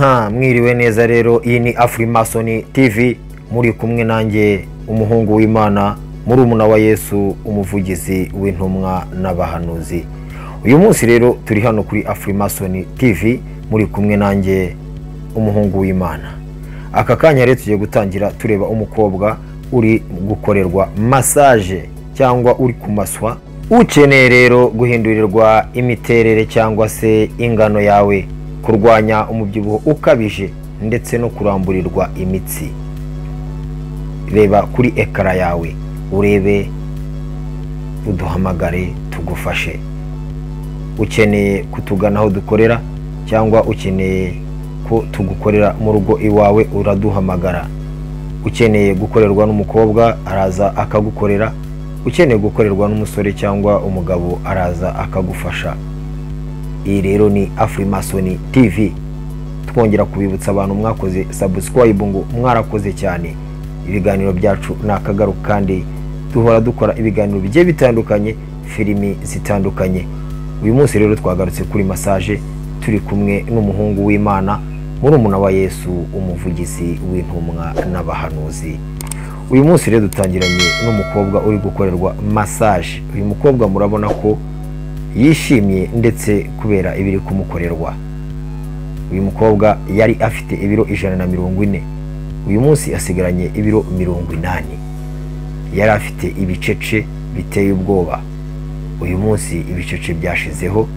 Mwiriwe neza rero, iyi ni Afrimason TV, muri kumwe nanjye umuhungu w'Imana, murumuna wa Yesu, umuvugizi w'intumwa n'abahanuzi. Uyu munsi rero turi hano kuri Afrimason TV, muri kumwe nanjye umuhungu w'Imana. Aka kanya rero tugiye gutangira tureba umukobwa uri gukorerwa massage cyangwa uri kumaswa. Ukeneye rero guhindurirwa imiterere cyangwa se ingano yawe, kurwanya umubyibuho ukabije ndetse no kuramburirwa imitsi, reba kuri ekara yawe urebe, uduhamagare tugufashe. Ukeneye kutugana aho dukorera cyangwa ukeneye ko tugukorera mu rugo iwawe, uraduhamagara. Ukeneye gukorerwa n'umukobwa araza akagukorera, ukeneye gukorerwa n'umusore cyangwa umugabo araza akagufasha. Iyi rero ni Afrimason TV. Twongera kubibutsa abantu mwakoze subscribe ngo mwarakoze cyane. Ibiganiro byacu nakagaruka kandi duhora dukora ibiganiro bigiye bitandukanye, filimi zitandukanye. Uyu munsi rero twagarutse kuri massage, turi kumwe n'umuhungu w'Imana, murumuna wa Yesu, umuvugizi w'intumwa n'abahanuzi. Uyu munsi rero dutangiranye n'umukobwa uri gukorerwa massage. Uyu mukobwa murabona ko yishimye ndetse kubera ibiri kumukorerwa. Uyu mukobwa yari afite ibiro 140, uyu munsi asigaranye ibiro 80. Yari afite ibicece biteye ubwoba, uyu munsi ibicece byashizeho.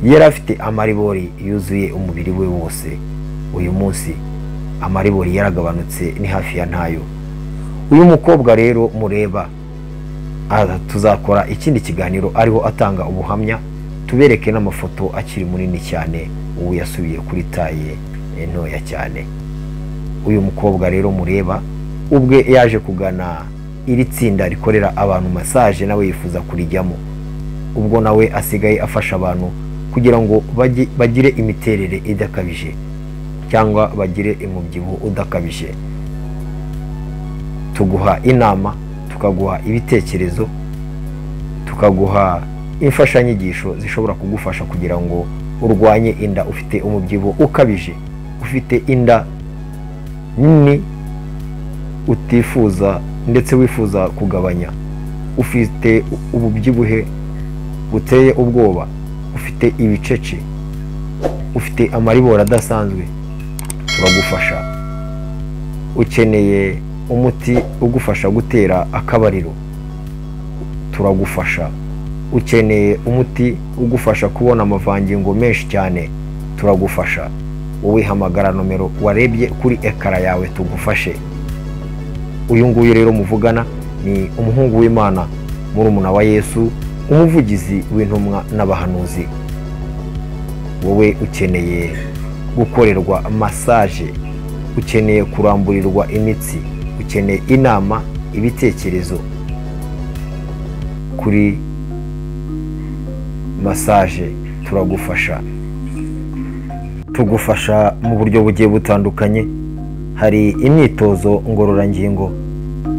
Yari afite amaribori yuzuye umubiri we wose, uyu munsi amaribori yaragabanutse ni hafi ya ntayo. Uyu mukobwa rero mureba, tuzakora ikindi kiganiro ariho atanga ubuhamya, tubereke n'amafoto akiri munini cyane, ubu yasubiye kuri taye ntoya cyane. Uyu mukobwa rero mureba, ubwe yaje kugana iri tsinda rikorera abantu massage, nawe yifuza kurijyamo. Ubwo nawe asigaye afasha abantu kugira ngo bagire imiterere idakabije cyangwa bagire umubyibuho udakabije. Tuguha inama, tukaguha ibitekerezo, tukaguha imfashanyigisho zishobora kugufasha kugira ngo urwanye inda ufite umubyibuho ukabije, ufite inda nini utifuza ndetse wifuza kugabanya, ufite ububyibuhe buteye ubwoba, ufite ibicece, ufite amaribori adasanzwe, turagufasha. Ukeneye umuti ugufasha gutera akabariro, turagufasha. Ukeneye umuti ugufasha kubona amavangingo menshi cyane, turagufasha. Wowe hamagara nomero warebye kuri ekara yawe tugufashe. Uyu nguyu rero muvugana ni umuhungu w'Imana, murumuna wa Yesu, umuvugizi w'intumwa n'abahanuzi. Wowe ukeneye gukorerwa massage, ukeneye kuramburirwa imitsi, ukeneye inama, ibitekerezo kuri massage, turagufasha. Tugufasha mu buryo bugiye butandukanye. Hari imyitozo ngororangingo,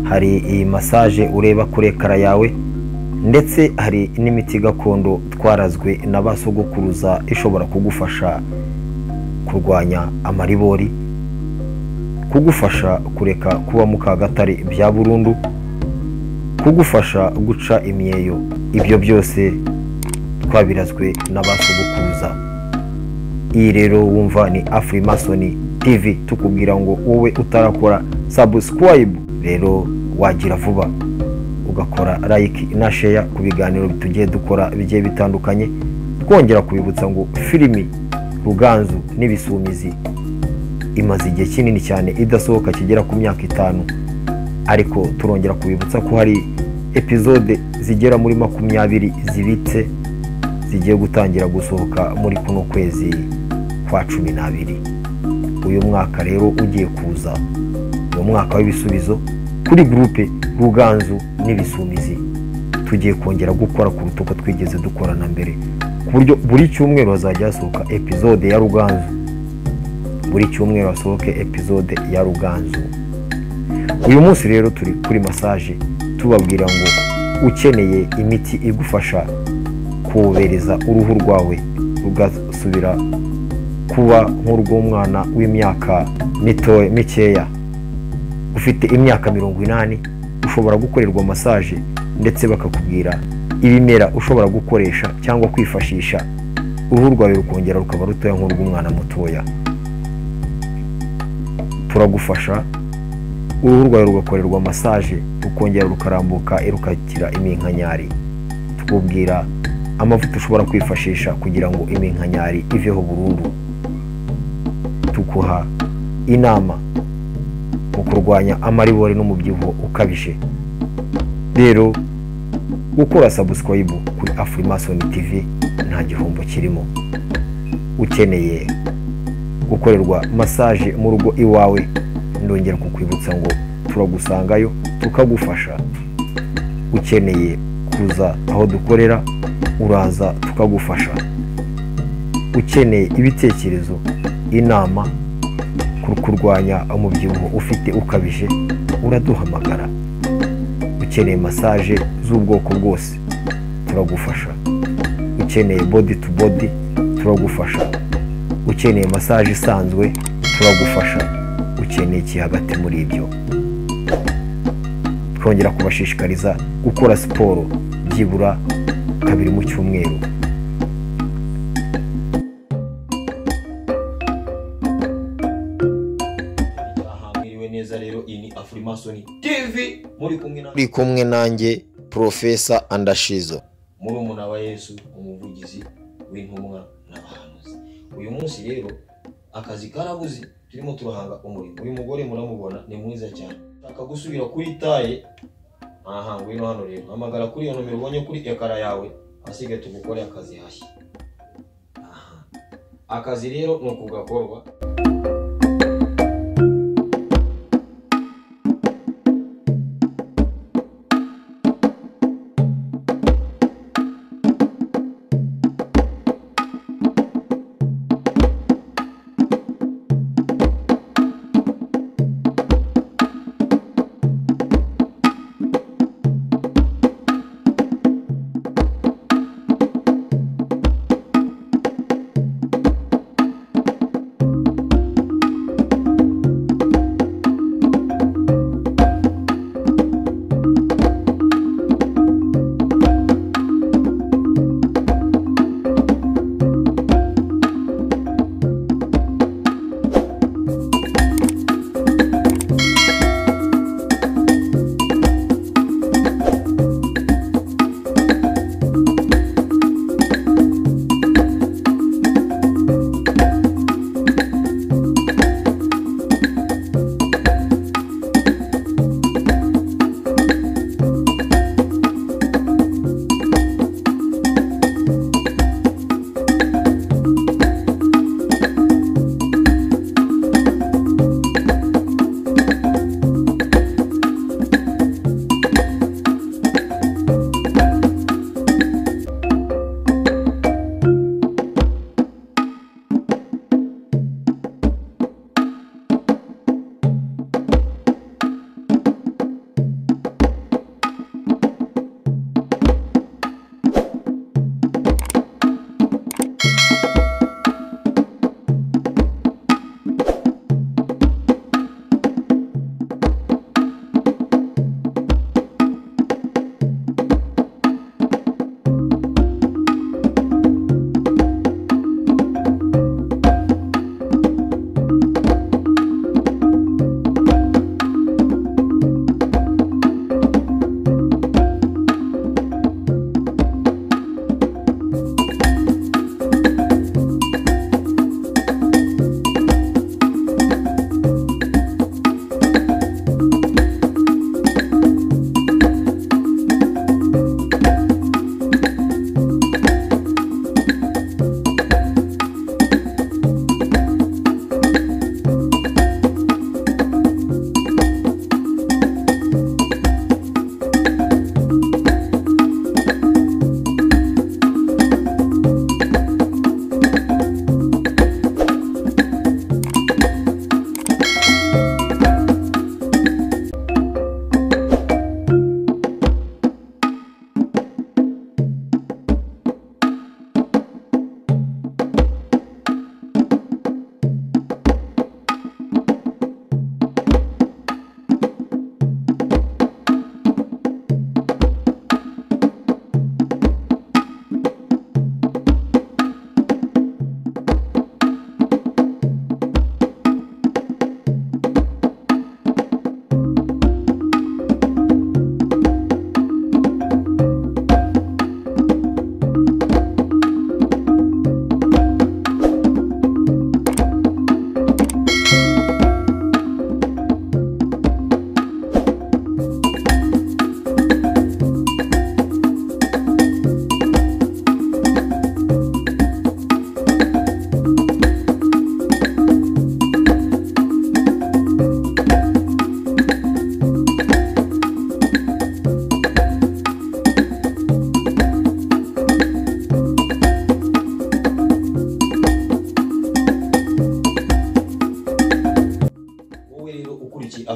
hari iyi massage ureba kuri ekara yawe, ndetse hari n'imiti gakondo twarazwe na basogokuruza ishobora kugufasha kurwanya amaribori, kugufasha kureka kuba mukagatare bya burundu, kugufasha guca imyeyo. Ibyo byose twabirazwe na basogokuruza. Iyi rero wumva ni Afrimason TV, tukubwira ngo wowe utarakora subscribe rero wagira vuba ugakora like na share ku biganiro tugiye dukora bigiye bitandukanye. Twongera kubibutsa ngo filimi Ruganzu n'Ibisumizi imaze igihe kinini cyane idasohoka, kigera ku myaka 5, ariko turongera kubibutsa ko hari episode zigera muri 20 zibitse zigiye gutangira gusohoka muri kuno kwezi kwa 12. Uyu mwaka rero ugiye kuza mu mwaka w'ibisubizo kuri groupe Ruganzu n'Ibisumizi. Tugiye kongera gukora kuruta uko twigeze dukorana mbere, ku buryo buri cyumweru hazajya hasohoka episode ya Ruganzu, buri cyumweru hasohoke episode ya Ruganzu. Uyu munsi rero turi kuri massage, tubabwira ngo ukeneye imiti igufasha kubereza uruhu rwawe rugasubira kuba nk'urw'umwana w'imyaka mikeya ufite imyaka 80 ushobora gukorerwa massage ndetse bakakubwira ibimera ushobora gukoresha cyangwa kwifashisha uruhu rwawe rukongera rukaba rutoya nk'urw'umwana mutoya. Turagufasha uruhu rwawe rugakorerwa massage rukongera rukarambuka rukagira iminkanyari. Tukubwira amavuta ushobora kwifashisha kugira ngo iminkanyari iveho burundu. Tukuha inama mu kurwanya amaribori n'umubyibuho ukabije. Rero gukora subscribe kuri Afrimason TV nta gihombo kirimo. Ukeneye gukorerwa massage mu rugo iwawe, ndongera kukwibutsa ngo turagusangayo tukagufasha. Ukeneye kuza aho dukorera, uraza tukagufasha. Ukeneye ibitekerezo, inama ku kurwanya umubyibuho ufite ukabije, uraduhamagara. Ukeneye massage z'ubwoko bwose, turagufasha. Ukeneye body to body, turagufasha. Ukeneye massage isanzwe, turagufasha. Ukeneye iki hagati muri ibyo. Twongera kubashishikariza gukora siporo byibura 2 mu cyumweru. Mwiriwe neza rero, iyi ni Afrimason TV, muri kumwe nanjye Professor Andashizo, murumuna wa Yesu, umuvugizi w'intumwa n'abahanuzi. Uyu munsi rero akazi karabuze, turimo turahanga umurimo. Uyu mugore muramubona ni mwiza cyane, shaka gusubira kuri taye. Ngwino hano rero, hamagara kuri iyo nomero ubonye kuri ekara yawe, asige tugukore akazi hashya. Akazi rero ni ukugakorwa.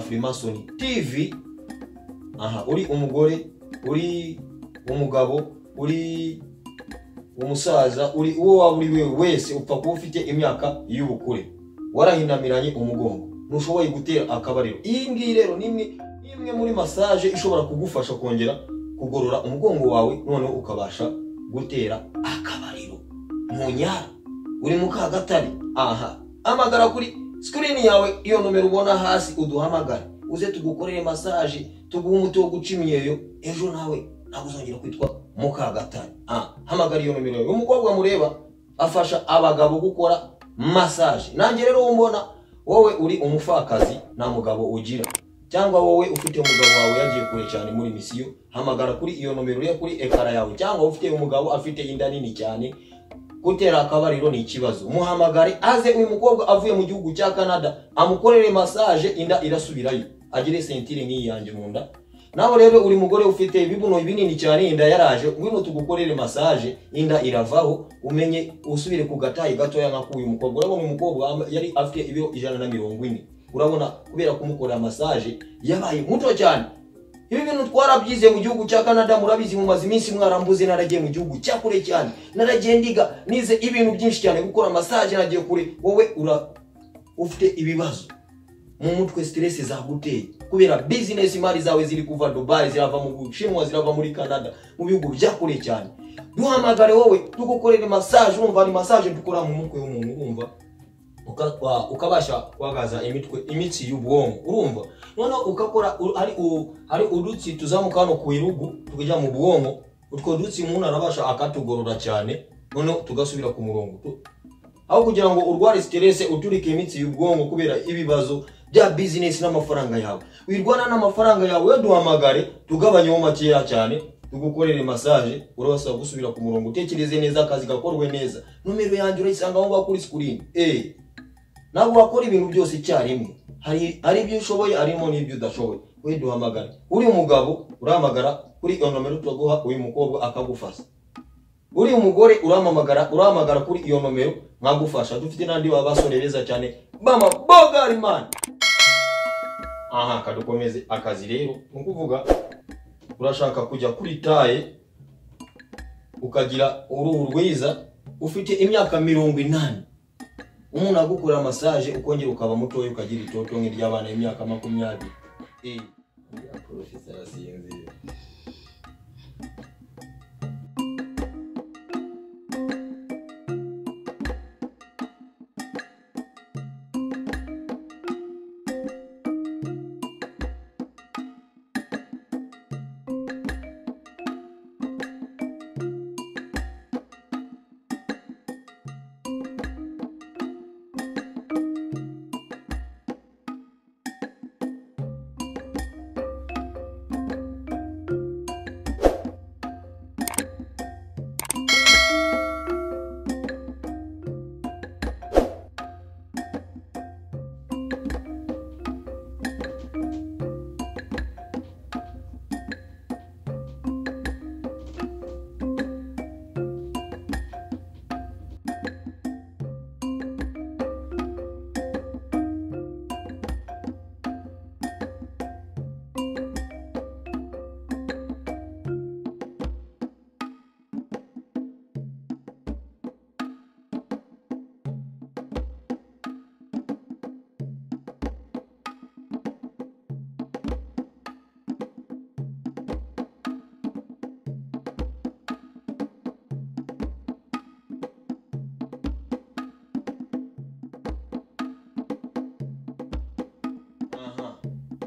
Freemason TV. Uri umugore, uri umugabo, uri umusaza, uri uwo waba uri wese upfa kuba ufite imyaka y'ubukure, warahinamiranye umugongo, ntushoboye gutera akabariro. Iyi ngiyi rero ni imwe muri massage ishobora kugufasha kongera kugorora umugongo wawe, none ukabasha gutera akabariro. Munyara uri mu Kagatare, hamagara kuri screen yawe iyo nomero ubona hasi, uduhamagare uze tugukorere massage, tuguhe umuti wo guca imyeyo, ejo nawe ntaguzongera kwitwa mu Kagatare. Hamagara iyo nomero yawe. Umukobwa mureba afasha abagabo gukora massage. Nanjye rero umbona wowe uri umufakazi nta mugabo ugira, cyangwa wowe ufite umugabo wawe yagiye kure cyane muri misiyo, hamagara kuri iyo nomero uri kuri ekara yawe. Cyangwa ufite umugabo afite inda nini cyane, gutera akabariro ni ikibazo, muhamagare aze uyu mukobwa avuye mu gihugu cya Canada amukorere massage, inda irasubirayo, agire sentire nk'iyi yanjye mu nda. Naho rero uri mugore ufite ibibuno binini cyane, inda yaraje, ngwino tugukorere massage, inda iravaho, umenye usubire ku gatayi gatoya nka kuyu mukobwa. Urabona uyu mukobwa yari afite ibiro 140, urabona kubera kumukorera massage yabaye muto cyane. Ibi bintu twarabyize mu gihugu cya Canada, murabizi mu mazi minsi mwarambuze, naragiye mu gihugu cya kure cyane, naragiye ndiga nize ibintu byinshi cyane gukora massage, nagiye kure. Wowe ufite ibibazo mu mutwe, stress zaguteye kubera business mari zawe ziri kuva Dubai, zirava mu Bushinwa, zirava muri Canada, mu bihugu bya kure cyane. Duhamagare wowe tugukorere massage. Urumva ni massage dukora mu mutwe w'umuntu, urumva ukabasha kwagaza imitsi y'ubwonko, urumva none ukakora ari udutsi tuzamuka hano ku irugu tukijya mu bwonko. Utwo dutsi umuntu arabasha akatugorora cyane, none tugasubira ku murongo, aho kugira ngo urware stress uturike imitsi y'ubwonko kubera ibibazo bya business n'amafaranga yawe. Wirwana n'amafaranga yawe, duhamagare tugabanyeho makeya cyane, tugukorere massage, urabasha gusubira ku murongo, utekereze neza, akazi gakorwe neza. Nomero yanjye urayisanga aho kuri screen. Ntabwo wakora ibintu byose icyarimwe, hari ibyo ushoboye harimo n'ibyo udashoboye. We duhamagare. Uri umugabo urahamagara kuri iyo nomero tuguha, uyu mukobwa akagufasha. Uri umugore urahamagara kuri iyo nomero mwagufasha. Dufite nandi babasore beza cyane, Mama Bogari man. Kadukomeze akazi rero. Nukuvuga urashaka kujya kuri taye ukagira uruhu rwiza, ufite imyaka 80, umuntu agukora massage ukongera ukaba mutoye, ukagira itoto nk'iry'abana imyaka 20. Ya professor asiyenze.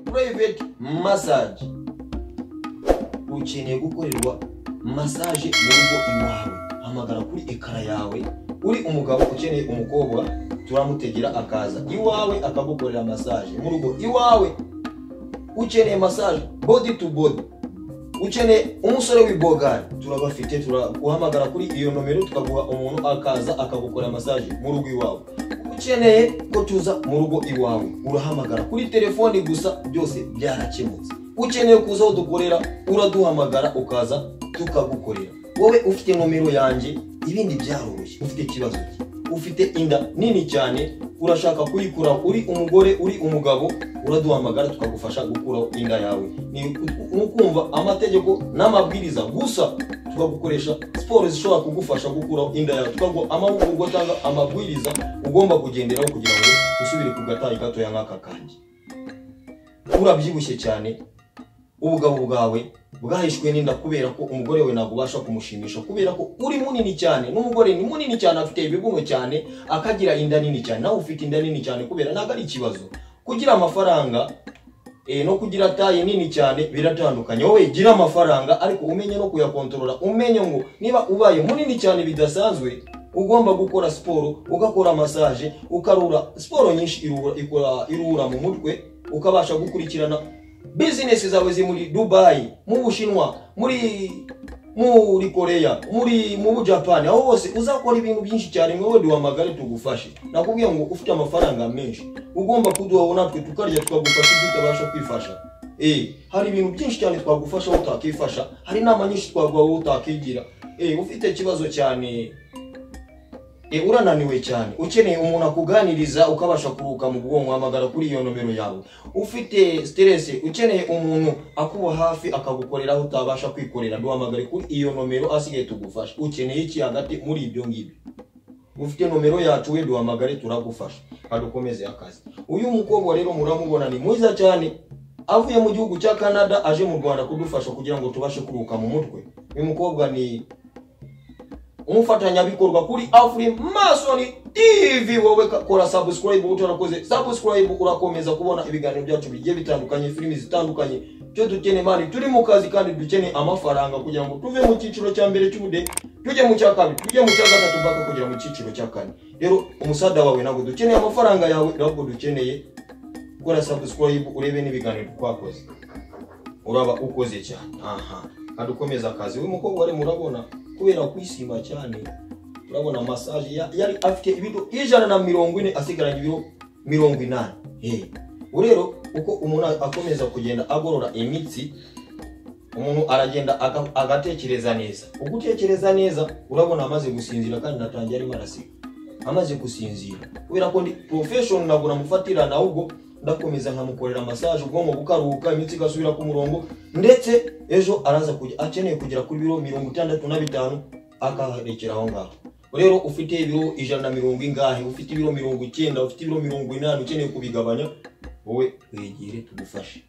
Private massage. Ukeneye gukorerwa massage mu rugo iwawe, hamagara kuri ekara yawe. Uri umugabo ukeneye umukobwa, turamutegera akaza iwawe akagukorera massage mu rugo iwawe. Ukeneye massage body to body, ukeneye umusore w'ibogari, turabafite. Turaguhamagara kuri iyo nomero tukaguha umuntu akaza akagukorera massage mu rugo iwawe. Ukeneye ko tuza mu rugo iwawe, urahamagara kuri telefoni gusa, byose byarakemutse. Ukeneye kuza aho dukorera, uraduhamagara ukaza tukagukorera. Wowe ufite nomero yanjye, ibindi byaroroshye. Ufite kibazo ki? Ufite inda nini cyane, urashaka kuyikura, uri umugore uri umugabo, uraduhamagara tukagufasha gukura inda yawe. Ni ukumva amategeko n'amabwiriza gusa, tukagukoresha siporo zishobora kugufasha gukura inda yawe, tukaguha amahugurwa cyangwa amabwiriza ugomba kugenderaho kugira ngo usubire ku gatayi gato ya nk'aka kanjye. Urabyibushye cyane, ubugabo bwawe bwahishwe n'inda kubera ko umugore we nagubasha kumushimisha, kubera ko uri munini cyane, n'umugore ni munini cyane, afite ibibuno cyane, akagira inda nini cyane, nawe ufite inda nini cyane, kubera naga ari ikibazo. Kugira amafaranga no kugira tayi nini cyane biratandukanye. Wowe gira amafaranga ariko umenye no kuyakontorora, umenye ngo niba ubaye munini cyane bidasanzwe, ugomba gukora siporo, ugakora massage, ukarura. Siporo nyinshi irura mu mutwe, ukabasha gukurikirana business zawe zi muri Dubai, mu Bushinwa, muri Korea, mu Japan, aho hose uzakora ibintu byinshi cyane. Mwewe duhamagare tugufashe. Nakubwiye ngo ufite amafaranga menshi, ugomba kuduhabona natwe tukarya tukagufasha ibyo utabasha kwifasha. Hari ibintu byinshi cyane twagufasha utakifasha, hari nama nyinshi twagwa utakigira. Ufite ikibazo cyane, urananiwe cyane, ukeneye umuntu akuganiriza ukabasha kuruka mu bwonko, hamagara kuri iyo nomero yawe. Ufite stress, ukeneye umuntu akuba hafi akagukorera aho utabasha kwikorera, duhamagare kuri iyo nomero asigaye tugufasha. Ukeneye iki hagati muri ibyo ngibyo, ufite nomero yacu, we duhamagare turagufasha, adukomeze akazi. Uyu mukobwa rero muramubona ni mwiza cyane, avuye mu gihugu cya Canada aje mu Rwanda kudufasha kugira ngo tubashe kuruka mu mutwe. Uyu mukobwa ni umufatanyabikorwa kuri Afrimason TV. Wowe kora subscribe, utarakoze subscribe urakomeza kubona ibiganiro byacu bigiye bitandukanye, filimi zitandukanye. Cyo dukeneye mali, turi mu kazi kandi dukeneye amafaranga kugira ngo tuve mu cyiciro cya mbere cy'ubude tujye mu cya kabiri, tujye mu cya gatatu mpaka kugira mu cyiciro cya kane. Rero umusada wawe ntabwo dukeneye amafaranga yawe, ntabwo dukeneye. Kora subscribe urebe n'ibiganiro twakoze, uraba ukoze cyane. Adukomeza akazi. Uyu mukobwa wari murabona kubera kwishima cyane, urabona massage yari afite ibiro 140 asigaranye ibiro 80. Urero uko umuntu akomeza kugenda agorora imitsi, umuntu aragenda agatekereza neza. Ugutekereza neza, urabona amaze gusinzira kandi natangiye ari marasi, amaze gusinzira kubera ko ndi professional, nagura mufatira na ubwo ndakomeza nkamukorera massage, ubwonko bukaruhuka, imitsi gasubira ku murongo, ndetse ejo araza kujya akeneye kugera kuri biro 65 akaharekera aho ngaho. Rero ufite ibiro 140 ingahe, ufite ibiro 90, ufite ibiro 80, ukeneye kubigabanya, wowe wegere tugufashe.